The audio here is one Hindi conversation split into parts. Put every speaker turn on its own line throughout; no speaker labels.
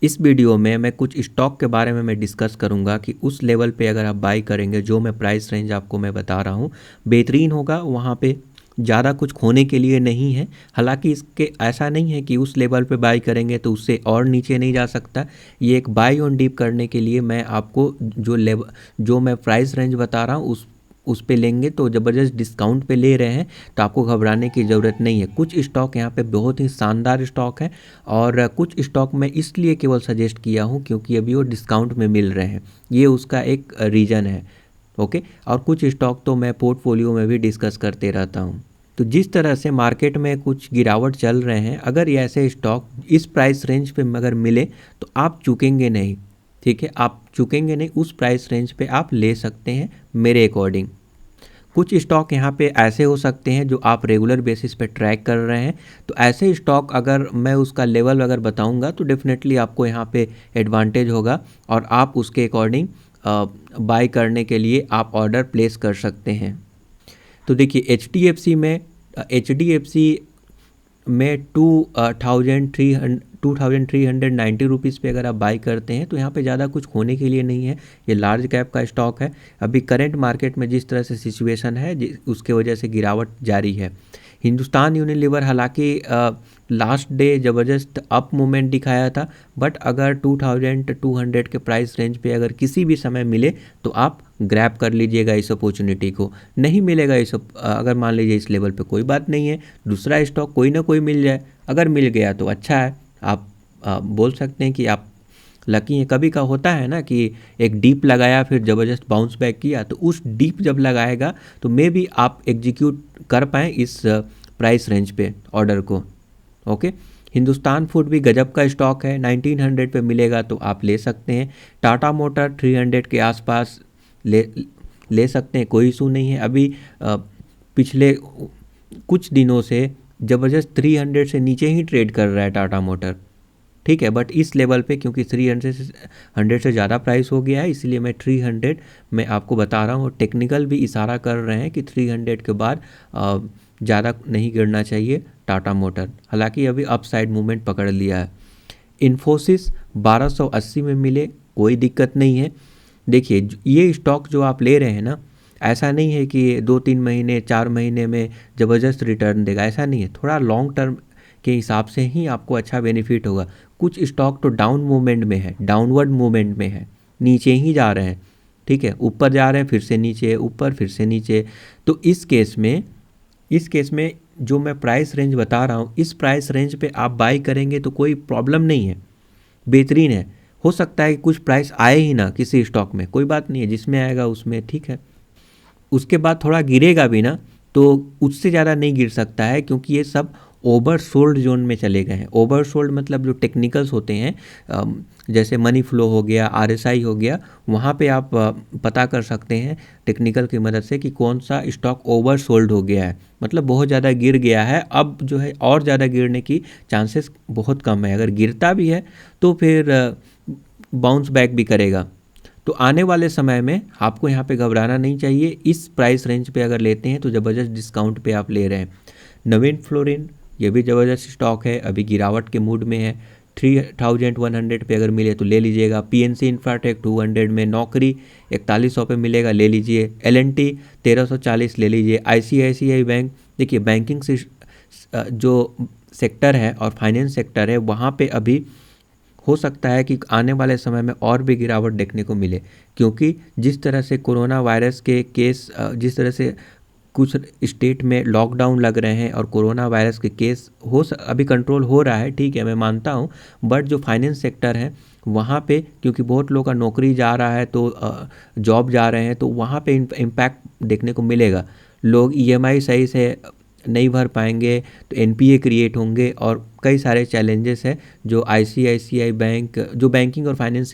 इस वीडियो में मैं कुछ स्टॉक के बारे में मैं डिस्कस करूंगा कि उस लेवल पे अगर आप बाई करेंगे, जो मैं प्राइस रेंज आपको मैं बता रहा हूं, बेहतरीन होगा। वहां पे ज़्यादा कुछ खोने के लिए नहीं है। हालांकि इसके ऐसा नहीं है कि उस लेवल पे बाई करेंगे तो उससे और नीचे नहीं जा सकता। ये एक बाई ऑन डिप करने के लिए मैं आपको जो मैं प्राइस रेंज बता रहा हूँ उस पे लेंगे तो ज़बरदस्त डिस्काउंट पे ले रहे हैं, तो आपको घबराने की ज़रूरत नहीं है। कुछ स्टॉक यहाँ पे बहुत ही शानदार स्टॉक है और कुछ स्टॉक मैं इसलिए केवल सजेस्ट किया हूँ क्योंकि अभी वो डिस्काउंट में मिल रहे हैं। ये उसका एक रीज़न है। ओके, और कुछ स्टॉक तो मैं पोर्टफोलियो में भी डिस्कस करते रहता हूँ। तो जिस तरह से मार्केट में कुछ गिरावट चल रहे हैं, अगर ये ऐसे स्टॉक इस प्राइस रेंज पे अगर मिले तो आप चूकेंगे नहीं। ठीक है, आप चूकेंगे नहीं, उस प्राइस रेंज पे आप ले सकते हैं मेरे अकॉर्डिंग। कुछ स्टॉक यहाँ पे ऐसे हो सकते हैं जो आप रेगुलर बेसिस पे ट्रैक कर रहे हैं, तो ऐसे स्टॉक अगर मैं उसका लेवल अगर बताऊंगा तो डेफिनेटली आपको यहाँ पे एडवांटेज होगा और आप उसके अकॉर्डिंग बाय करने के लिए आप ऑर्डर प्लेस कर सकते हैं। तो देखिए एच डी एफ सी में 2390 रुपीज़ पे अगर आप बाई करते हैं तो यहाँ पे ज़्यादा कुछ खोने के लिए नहीं है। ये लार्ज कैप का स्टॉक है। अभी करंट मार्केट में जिस तरह से सिचुएशन है उसके वजह से गिरावट जारी है। हिंदुस्तान यूनिलीवर हालांकि लास्ट डे ज़बरदस्त अप मूवमेंट दिखाया था, बट अगर 2200 के प्राइस रेंज पे अगर किसी भी समय मिले तो आप ग्रैब कर लीजिएगा इस अपॉर्चुनिटी को। नहीं मिलेगा अगर मान लीजिए इस लेवल पे, कोई बात नहीं है, दूसरा स्टॉक कोई ना कोई मिल जाए। अगर मिल गया तो अच्छा है, आप बोल सकते हैं कि आप लकी हैं। कभी का होता है ना कि एक डीप लगाया फिर ज़बरदस्त बाउंस बैक किया, तो उस डीप जब लगाएगा तो मे भी आप एग्जीक्यूट कर पाएँ इस प्राइस रेंज पे ऑर्डर को। ओके, हिंदुस्तान फूड भी गजब का स्टॉक है। 1900 पे मिलेगा तो आप ले सकते हैं। टाटा मोटर 300 के आसपास ले सकते हैं, कोई इशू नहीं है। अभी पिछले कुछ दिनों से ज़बरदस्त 300 से नीचे ही ट्रेड कर रहा है टाटा मोटर। ठीक है, बट इस लेवल पे क्योंकि 300 से ज़्यादा प्राइस हो गया है, इसलिए मैं 300 में आपको बता रहा हूँ। टेक्निकल भी इशारा कर रहे हैं कि 300 के बाद ज़्यादा नहीं गिरना चाहिए टाटा मोटर। हालांकि अभी अपसाइड मूवमेंट पकड़ लिया है। इन्फोसिस 1280 में मिले, कोई दिक्कत नहीं है। देखिए, ये स्टॉक जो आप ले रहे हैं ना, ऐसा नहीं है कि 2-3 महीने 4 महीने में ज़बरदस्त रिटर्न देगा, ऐसा नहीं है। थोड़ा लॉन्ग टर्म के हिसाब से ही आपको अच्छा बेनिफिट होगा। कुछ स्टॉक तो डाउन मूवमेंट में है, डाउनवर्ड मूवमेंट में है, नीचे ही जा रहे हैं। ठीक है, ऊपर जा रहे हैं फिर से नीचे, ऊपर फिर से नीचे। तो इस केस में जो मैं प्राइस रेंज बता रहा हूँ, इस प्राइस रेंज पे आप बाई करेंगे तो कोई प्रॉब्लम नहीं है, बेहतरीन है। हो सकता है कि कुछ प्राइस आए ही ना किसी स्टॉक में, कोई बात नहीं है, जिसमें आएगा उसमें ठीक है। उसके बाद थोड़ा गिरेगा भी ना तो उससे ज़्यादा नहीं गिर सकता है, क्योंकि ये सब ओवरसोल्ड जोन में चले गए हैं। ओवरसोल्ड मतलब जो टेक्निकल्स होते हैं, जैसे मनी फ्लो हो गया, आरएसआई हो गया, वहाँ पे आप पता कर सकते हैं टेक्निकल की मदद से कि कौन सा स्टॉक ओवरसोल्ड हो गया है, मतलब बहुत ज़्यादा गिर गया है। अब जो है और ज़्यादा गिरने की चांसेस बहुत कम है। अगर गिरता भी है तो फिर बाउंस बैक भी करेगा। तो आने वाले समय में आपको यहाँ पे घबराना नहीं चाहिए। इस प्राइस रेंज पे अगर लेते हैं तो ज़बरदस्त डिस्काउंट पे आप ले रहे हैं। नवीन फ्लोरिन, ये भी ज़बरदस्त स्टॉक है, अभी गिरावट के मूड में है। 3100 पे अगर मिले तो ले लीजिएगा। पीएनसी इंफ्राटेक 200 में, नौकरी 4100 पे मिलेगा, ले लीजिए। एलएनटी 1340 ले लीजिए। आईसीआईसीआई बैंक, देखिए बैंकिंग से जो सेक्टर है और फाइनेंस सेक्टर है, वहाँ पे अभी हो सकता है कि आने वाले समय में और भी गिरावट देखने को मिले, क्योंकि जिस तरह से कोरोना वायरस के केस, जिस तरह से कुछ स्टेट में लॉकडाउन लग रहे हैं और कोरोना वायरस के केस अभी कंट्रोल हो रहा है, ठीक है, मैं मानता हूँ। बट जो फाइनेंस सेक्टर है वहाँ पे, क्योंकि बहुत लोग का नौकरी जा रहा है तो जॉब जा रहे हैं, तो वहाँ पे इम्पैक्ट देखने को मिलेगा। लोग ईएमआई सही से नहीं भर पाएंगे तो एनपीए क्रिएट होंगे और कई सारे चैलेंजेस हैं जो आईसीआईसीआई बैंक, जो बैंकिंग और फाइनेंस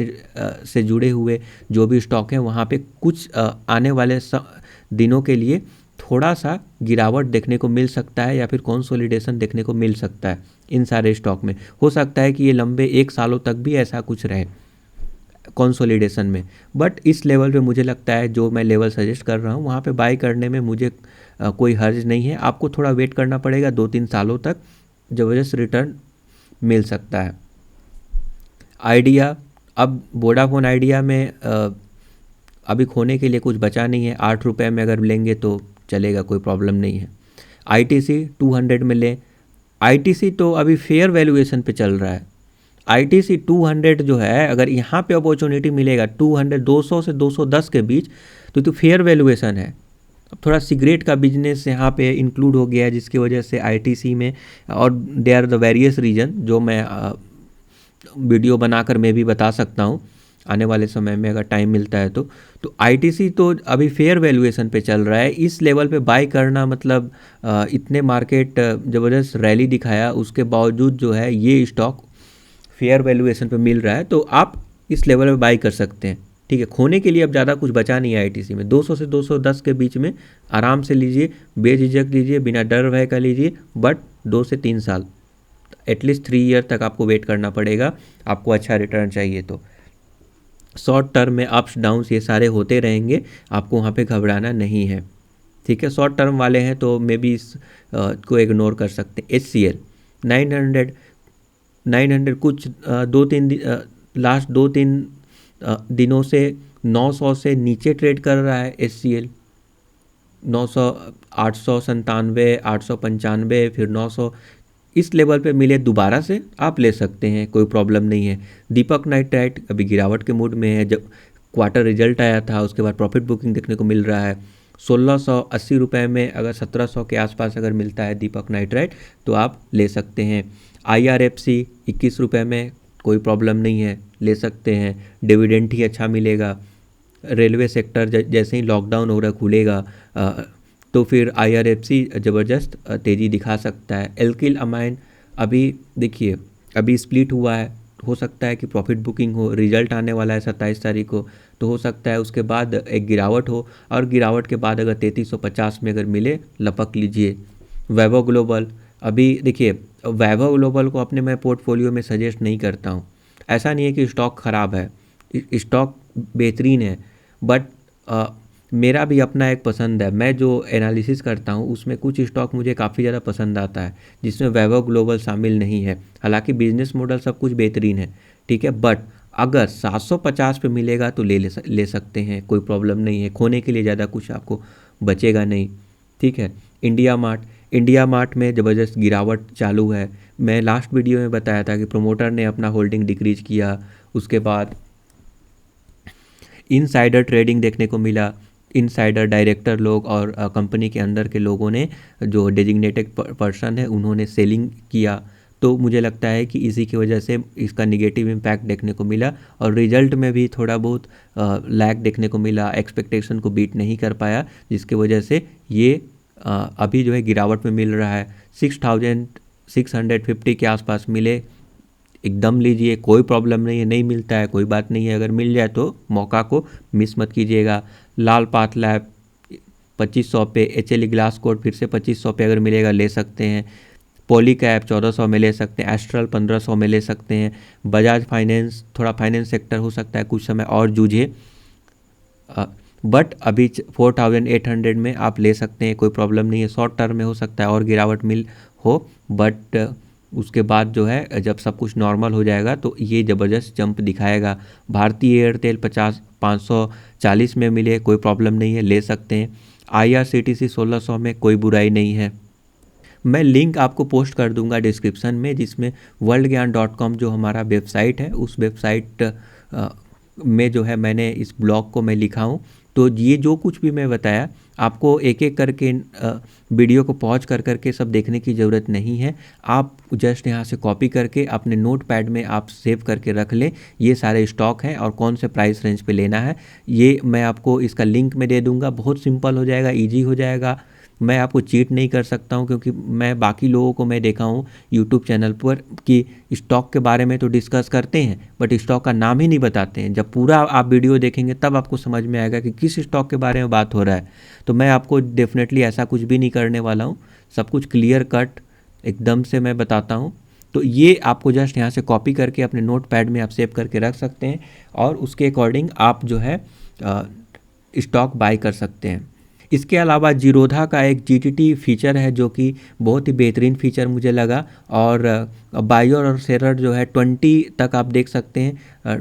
से जुड़े हुए जो भी स्टॉक हैं, वहाँ पे कुछ आने वाले दिनों के लिए थोड़ा सा गिरावट देखने को मिल सकता है या फिर कंसोलिडेशन देखने को मिल सकता है। इन सारे स्टॉक में हो सकता है कि ये लंबे 1 सालों तक भी ऐसा कुछ रहे कंसोलिडेशन में। बट इस लेवल पे मुझे लगता है, जो मैं लेवल सजेस्ट कर रहा हूँ, वहाँ पे बाई करने में मुझे कोई हर्ज नहीं है। आपको थोड़ा वेट करना पड़ेगा, 2-3 सालों तक ज़बरदस्त रिटर्न मिल सकता है। आइडिया, अब वोडाफोन आइडिया में अभी खोने के लिए कुछ बचा नहीं है, 8 रुपये में अगर लेंगे तो चलेगा, कोई प्रॉब्लम नहीं है। आईटीसी 200 में लें। आईटीसी तो अभी फेयर वैल्यूएशन पे चल रहा है। आईटीसी 200 जो है, अगर यहाँ पे अपॉर्चुनिटी मिलेगा 200 200 से 210 के बीच, तो फेयर वैल्यूएशन है। अब थोड़ा सिगरेट का बिजनेस यहाँ पे इंक्लूड हो गया है, जिसकी वजह से आईटीसी में, और they are the various reason जो मैं वीडियो बनाकर मैं भी बता सकता हूँ आने वाले समय में अगर टाइम मिलता है तो आईटीसी तो अभी फेयर वैल्यूएशन पे चल रहा है। इस लेवल पे बाय करना मतलब इतने मार्केट ज़बरदस्त रैली दिखाया, उसके बावजूद जो है ये स्टॉक फेयर वैल्यूएशन पे मिल रहा है, तो आप इस लेवल पे बाय कर सकते हैं। ठीक है, खोने के लिए अब ज़्यादा कुछ बचा नहीं है आईटीसी में। 200 से 210 के बीच में आराम से लीजिए, बेझिझक लीजिए, बिना डर भय का लीजिए, बट 2 से 3 साल, एटलीस्ट 3 ईयर तक आपको वेट करना पड़ेगा, आपको अच्छा रिटर्न चाहिए तो। शॉर्ट टर्म में अप्स डाउन्स ये सारे होते रहेंगे, आपको वहाँ पे घबराना नहीं है। ठीक है, शॉर्ट टर्म वाले हैं तो मे बी इस को इग्नोर कर सकते हैं। HCL 900 कुछ लास्ट 2-3 दिनों से 900 से नीचे ट्रेड कर रहा है। HCL 900, 897, 895, फिर 900, इस लेवल पे मिले दोबारा से आप ले सकते हैं, कोई प्रॉब्लम नहीं है। दीपक नाइट्राइट अभी गिरावट के मूड में है, जब क्वार्टर रिजल्ट आया था उसके बाद प्रॉफिट बुकिंग देखने को मिल रहा है। 1680 रुपये में अगर 1700 के आसपास अगर मिलता है दीपक नाइट्राइट तो आप ले सकते हैं। IRFC 21 रुपये में कोई प्रॉब्लम नहीं है, ले सकते हैं, डिविडेंड ही अच्छा मिलेगा। रेलवे सेक्टर जैसे ही लॉकडाउन हो रहा खुलेगा तो फिर IRFC ज़बरदस्त तेज़ी दिखा सकता है। एल्किल अमाइन अभी देखिए, अभी स्प्लिट हुआ है, हो सकता है कि प्रॉफिट बुकिंग हो, रिजल्ट आने वाला है 27 तारीख को, तो हो सकता है उसके बाद एक गिरावट हो, और गिरावट के बाद अगर 3350 में अगर मिले लपक लीजिए। वैभव ग्लोबल अभी देखिए, वैभव ग्लोबल को अपने मैं पोर्टफोलियो में सजेस्ट नहीं करता हूँ। ऐसा नहीं है कि स्टॉक ख़राब है, स्टॉक बेहतरीन है, बट मेरा भी अपना एक पसंद है। मैं जो एनालिसिस करता हूँ उसमें कुछ स्टॉक मुझे काफ़ी ज़्यादा पसंद आता है, जिसमें वैभव ग्लोबल शामिल नहीं है। हालांकि बिजनेस मॉडल सब कुछ बेहतरीन है, ठीक है, बट अगर 750 पे मिलेगा तो ले सकते हैं, कोई प्रॉब्लम नहीं है। खोने के लिए ज़्यादा कुछ आपको बचेगा नहीं। ठीक है, इंडिया मार्ट में ज़बरदस्त गिरावट चालू है। मैं लास्ट वीडियो में बताया था कि प्रमोटर ने अपना होल्डिंग डिक्रीज किया, उसके बाद इनसाइडर ट्रेडिंग देखने को मिला। इनसाइडर डायरेक्टर लोग और कंपनी के अंदर के लोगों ने, जो डेजिग्नेटेड पर्सन है, उन्होंने सेलिंग किया, तो मुझे लगता है कि इसी की वजह से इसका निगेटिव इम्पैक्ट देखने को मिला, और रिजल्ट में भी थोड़ा बहुत लैग देखने को मिला, एक्सपेक्टेशन को बीट नहीं कर पाया, जिसकी वजह से ये अभी जो है गिरावट में मिल रहा है। 6650 के आसपास मिले एकदम लीजिए, कोई प्रॉब्लम नहीं है। नहीं मिलता है कोई बात नहीं है, अगर मिल जाए तो मौका को मिस मत कीजिएगा। लाल पाथ लैब 2500 पे, HLE ग्लास कोड फिर से 2500 पे अगर मिलेगा ले सकते हैं। पॉली कैप 1400 में ले सकते हैं। एस्ट्रल 1500 में ले सकते हैं। बजाज फाइनेंस, थोड़ा फाइनेंस सेक्टर हो सकता है कुछ समय और जूझे, बट अभी 4800 में आप ले सकते हैं, कोई प्रॉब्लम नहीं है। शॉर्ट टर्म में हो सकता है और गिरावट हो, बट उसके बाद जो है जब सब कुछ नॉर्मल हो जाएगा तो ये ज़बरदस्त जंप दिखाएगा। भारतीय एयरटेल 540 में मिले, कोई प्रॉब्लम नहीं है, ले सकते हैं। IRCTC 1600 में कोई बुराई नहीं है। मैं लिंक आपको पोस्ट कर दूंगा डिस्क्रिप्शन में, जिसमें worldgyan.com जो हमारा वेबसाइट है, उस वेबसाइट में जो है मैंने इस ब्लॉग को मैं लिखा हूँ। तो ये जो कुछ भी मैं बताया, आपको एक एक करके वीडियो को पॉज करके सब देखने की ज़रूरत नहीं है। आप जस्ट यहाँ से कॉपी करके अपने नोट पैड में आप सेव करके रख लें, ये सारे स्टॉक हैं और कौन से प्राइस रेंज पे लेना है, ये मैं आपको इसका लिंक में दे दूँगा। बहुत सिंपल हो जाएगा, ईजी हो जाएगा। मैं आपको चीट नहीं कर सकता हूं, क्योंकि मैं बाकी लोगों को मैं देखा हूं यूट्यूब चैनल पर कि स्टॉक के बारे में तो डिस्कस करते हैं, बट स्टॉक का नाम ही नहीं बताते हैं। जब पूरा आप वीडियो देखेंगे तब आपको समझ में आएगा कि किस स्टॉक के बारे में बात हो रहा है। तो मैं आपको डेफिनेटली ऐसा कुछ भी नहीं करने वाला हूँ, सब कुछ क्लियर कट एकदम से मैं बताता हूँ। तो ये आपको जस्ट यहाँ से कॉपी करके अपने नोट पैड में आप सेव करके रख सकते हैं, और उसके अकॉर्डिंग आप जो है स्टॉक बाय कर सकते हैं। इसके अलावा जीरोधा का एक जीटीटी फीचर है जो कि बहुत ही बेहतरीन फीचर मुझे लगा, और बायर और सेलर जो है 20 तक आप देख सकते हैं,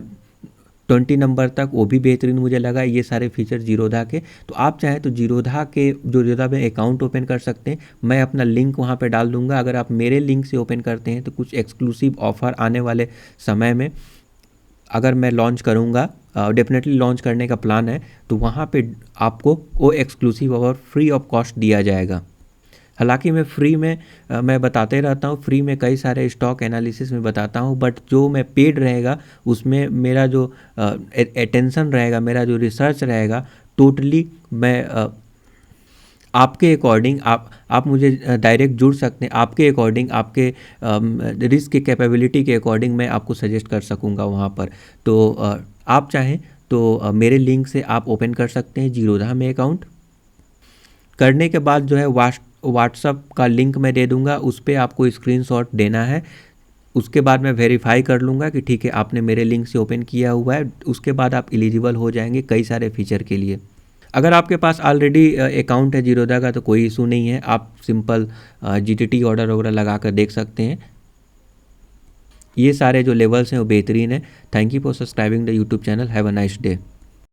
20 नंबर तक, वो भी बेहतरीन मुझे लगा। ये सारे फीचर जीरोधा के, तो आप चाहें तो जीरोधा में अकाउंट ओपन कर सकते हैं। मैं अपना लिंक वहाँ पे डाल दूंगा। अगर आप मेरे लिंक से ओपन करते हैं तो कुछ एक्सक्लूसिव ऑफ़र आने वाले समय में अगर मैं लॉन्च करूँगा, डेफिनेटली लॉन्च करने का प्लान है, तो वहाँ पे आपको वो exclusive offer free of cost दिया जाएगा। हालांकि मैं फ्री में मैं बताते रहता हूँ, फ्री में कई सारे स्टॉक एनालिसिस में बताता हूँ, बट जो मैं पेड रहेगा उसमें मेरा जो अटेंशन रहेगा, मेरा जो रिसर्च रहेगा, टोटली मैं आपके अकॉर्डिंग आप मुझे डायरेक्ट जुड़ सकते हैं। आपके अकॉर्डिंग, आपके रिस्क के कैपेबिलिटी के अकॉर्डिंग मैं आपको सजेस्ट कर सकूंगा वहाँ पर। तो आप चाहें तो मेरे लिंक से आप ओपन कर सकते हैं जीरोधा में अकाउंट। करने के बाद जो है व्हाट्सअप का लिंक मैं दे दूंगा, उस पर आपको स्क्रीनशॉट देना है। उसके बाद मैं वेरीफाई कर लूँगा कि ठीक है आपने मेरे लिंक से ओपन किया हुआ है। उसके बाद आप एलिजिबल हो जाएंगे कई सारे फीचर के लिए। अगर आपके पास ऑलरेडी अकाउंट है जीरोधा का तो कोई इशू नहीं है, आप सिंपल जीटीटी ऑर्डर वगैरह लगा कर देख सकते हैं। ये सारे जो लेवल्स हैं वो बेहतरीन है। Thank you for subscribing the YouTube channel. Have a nice day.